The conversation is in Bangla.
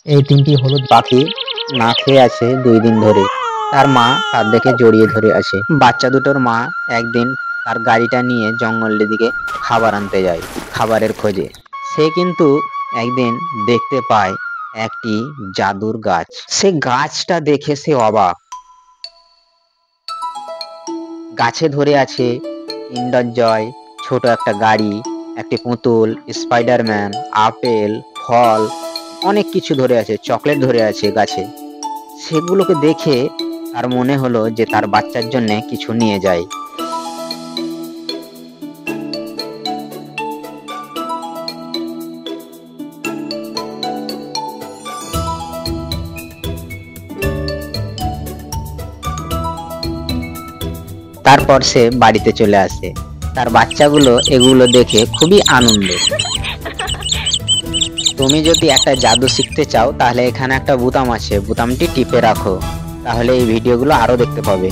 এই তিনটি হলুদ পাখি না খেয়ে আছে 2 দিন ধরে। তার মা তার দেখে জড়িয়ে ধরে আছে। বাচ্চা দুটোর মা একদিন তার গাড়িটা নিয়ে জঙ্গলের দিকে খাবার আনতে যায়, খাবারের খোঁজে। সে কিন্তু একদিন দেখতে পায় একটি জাদুর গাছ। সে গাছটা দেখে সে অবাক। গাছে ধরে আছে কিন্ডার জয়, ছোট একটা গাড়ি, একটি পুতুল, স্পাইডারম্যান, আপেল, ফল, অনেক কিছু ধরে আছে, চকলেট ধরে আছে গাছে। সেগুলোকে দেখে তার মনে হলো যে তার বাচ্চার জন্য কিছু নিয়ে যায়। তারপর সে বাড়িতে চলে আসে। তার বাচ্চাগুলো এগুলো দেখে খুবই আনন্দ। তুমি যদি একটা জাদু শিখতে চাও তাহলে এখানে একটা বোতাম আছে, বোতামটি টিপে রাখো, তাহলে এই ভিডিওগুলো আরো দেখতে পাবে।